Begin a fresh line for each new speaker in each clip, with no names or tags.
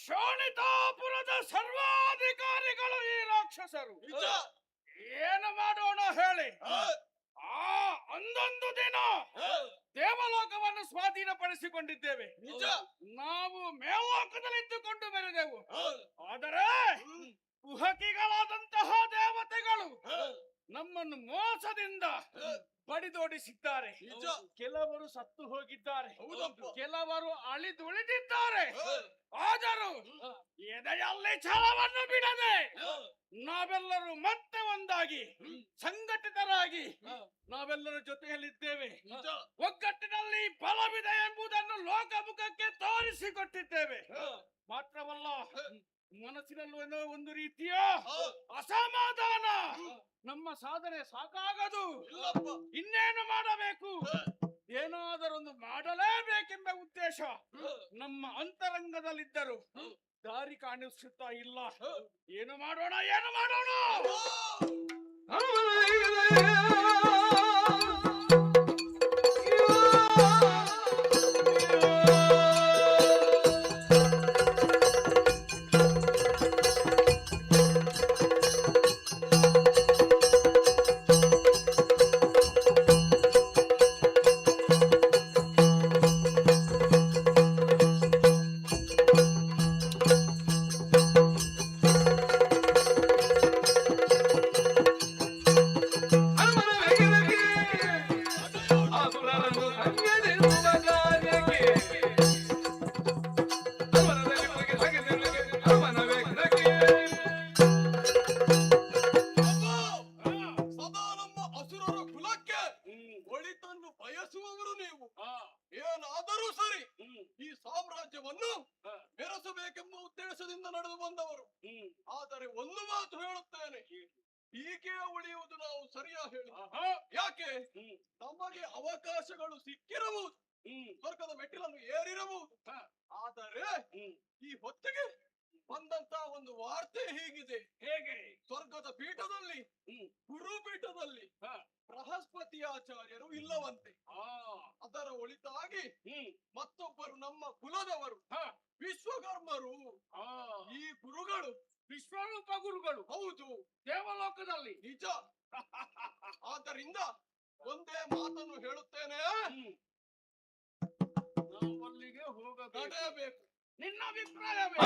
ಶೋಣಿತಾಪುರದ ಸರ್ವಾಧಿಕಾರಿಗಳು ಈ ರಾಕ್ಷಸರು. ಏನು ಮಾಡೋಣ ಹೇಳಿ? ಒಂದೊಂದು ದಿನ ದೇವಲೋಕವನ್ನು ಸ್ವಾಧೀನಪಡಿಸಿಕೊಂಡಿದ್ದೇವೆ. ನಾವು ಮೇಲ್ಲೋಕದಲ್ಲಿದ್ದುಕೊಂಡು ಬೆರೆದೆವು. ಆದರೆ ಕುಹಕಿಗಳಾದಂತಹ ದೇವತೆಗಳು ನಮ್ಮನ್ನು ಮೋಸದಿಂದ ಬಡಿದೋಡಿಸಿದ್ದಾರೆ. ಕೆಲವರು ಸತ್ತು ಹೋಗಿದ್ದಾರೆ, ಕೆಲವರು ಅಳಿದುಳಿದಿದ್ದಾರೆ. ಆದರೂ ಎದೆಯಲ್ಲಿ ಛಲವನ್ನು ಬಿಡದೆ ನಾವೆಲ್ಲರೂ ಮತ್ತೆ ಒಂದಾಗಿ ಸಂಘಟಿತರಾಗಿ ನಾವೆಲ್ಲರ ಜೊತೆಯಲ್ಲಿದ್ದೇವೆ. ಒಗ್ಗಟ್ಟಿನಲ್ಲಿ ಬಲವಿದೆ ಎಂಬುದನ್ನು ಲೋಕಮುಖಕ್ಕೆ ತೋರಿಸಿಕೊಟ್ಟಿದ್ದೇವೆ. ಮಾತ್ರವಲ್ಲ, ಮನಸ್ಸಿನಲ್ಲೂ ಏನೋ ಒಂದು ರೀತಿಯ ಅಸಮಾಧಾನ. ನಮ್ಮ ಸಾಧನೆ ಸಾಕಾಗದು, ಇನ್ನೇನು ಮಾಡಬೇಕು? ಏನಾದರೊಂದು ಮಾಡಲೇಬೇಕೆಂಬ ಉದ್ದೇಶ ನಮ್ಮ ಅಂತರಂಗದಲ್ಲಿದ್ದರು ದಾರಿ ಕಾಣಿಸುತ್ತಾ ಇಲ್ಲ. ಏನು ಮಾಡೋಣ, ಏನು ಮಾಡೋಣ?
ಏನಾದರೂ ಸರಿ, ಈ ಸಾಮ್ರಾಜ್ಯವನ್ನು ಬೆರೆಸಬೇಕೆಂಬ ಉದ್ದೇಶದಿಂದ ನಡೆದು ಬಂದವರು. ಆದರೆ ಒಂದು ಮಾತು ಹೇಳುತ್ತೇನೆ, ಹೀಗೆ ಉಳಿಯುವುದು ನಾವು ಸರಿಯಾಗಿ ಹೇಳಿ. ಯಾಕೆ? ನಮಗೆ ಅವಕಾಶಗಳು ಸಿಕ್ಕಿರಬಹುದು, ಸ್ವರ್ಗದ ಮೆಟ್ಟಿಲನ್ನು ಏರಿರಬಹುದು. ಆದರೆ ಈ ಹೊತ್ತಿಗೆ ಬಂದಂತ ಒಂದು ವಾರ್ತೆ ಹೀಗಿದೆ. ಹೇಗೆ? ಸ್ವರ್ಗದ ಪೀಠದಲ್ಲಿ, ಗುರುಪೀಠದಲ್ಲಿ ಬೃಹಸ್ಪತಿ ಆಚಾರ್ಯರು ಇಲ್ಲವಂತೆ. ಅದರ ಒಳಿತಾಗಿ ಮತ್ತೊಬ್ಬರು ನಮ್ಮ ಕುಲದವರು ವಿಶ್ವಕರ್ಮರು, ಈ ಗುರುಗಳು
ವಿಶ್ವರೂಪ ಗುರುಗಳು,
ಹೌದು,
ದೇವಲೋಕದಲ್ಲಿ.
ನಿಜ. ಆದ್ದರಿಂದ ಒಂದೇ ಮಾತನ್ನು ಹೇಳುತ್ತೇನೆ,
ನಾವು ಅಲ್ಲಿಗೆ ಹೋಗಬೇಕು. ನಿನ್ನ ಅಭಿಪ್ರಾಯವೇ?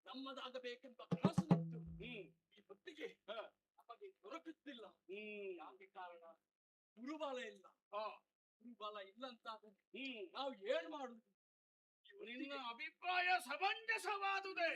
ನಮ್ಮದಾಗಬೇಕೆಂಬ ಕನಸಿನಿತ್ತು. ಈ ಹೊತ್ತಿಗೆ ನಮಗೆ ದೊರಕುತ್ತಿಲ್ಲ. ಯಾಕೆ ಕಾರಣ? ಗುರುಬಲ ಇಲ್ಲ. ಗುರುಬಲ ಇಲ್ಲಂತಾದ್ರೆ ನಾವು ಏನ್ ಮಾಡುದು?
ನಿನ್ನ ಅಭಿಪ್ರಾಯ ಸಮಂಜಸವಾದುದೇ.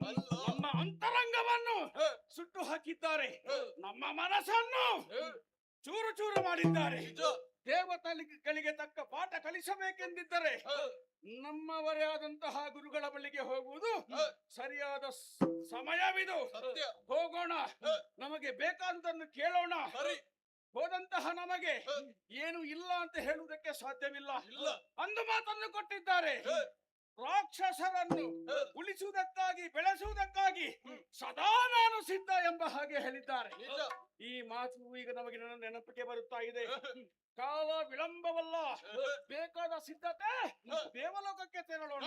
ನಮ್ಮ ಅಂತರಂಗವನ್ನು ಸುಟ್ಟು ಹಾಕಿದ್ದಾರೆ. ನಮ್ಮ ಮನಸ್ಸನ್ನು ಚೂರು ಚೂರು ಮಾಡಿದ್ದಾರೆ. ದೇವತೆಗಳಿಗೆ ತಕ್ಕ ಪಾಠ ಕಲಿಸಬೇಕೆಂದಿದ್ದರೆ ನಮ್ಮವರೇ ಆದಂತಹ ಗುರುಗಳ ಬಳಿಗೆ ಹೋಗುವುದು ಸರಿಯಾದ ಸಮಯವಿದು. ಹೋಗೋಣ, ನಮಗೆ ಬೇಕಾದನ್ನು ಕೇಳೋಣ. ಹೋದಂತಹ ನಮಗೆ ಏನು ಇಲ್ಲ ಅಂತ ಹೇಳುವುದಕ್ಕೆ ಸಾಧ್ಯವಿಲ್ಲ. ಅಂದು ಮಾತನ್ನು ಕೊಟ್ಟಿದ್ದಾರೆ. ರಾಕ್ಷಸರನ್ನು ಉಳಿಸುವುದಕ್ಕಾಗಿ ಬೆಳೆಸುವುದಕ್ಕಾಗಿ ಸದಾ ನಾನು ಸಿದ್ಧ ಎಂಬ ಹಾಗೆ ಹೇಳಿದ್ದಾರೆ. ಈ ಮಾತು ಈಗ ನಮಗೆ ನೆನಪಿಗೆ ಬರುತ್ತಾ ಇದೆ. ಕಾಲ ವಿಳಂಬವಲ್ಲ, ಬೇಕಾದ ಸಿದ್ಧತೆ ದೇವಲೋಕಕ್ಕೆ ತೆರಳೋಣ.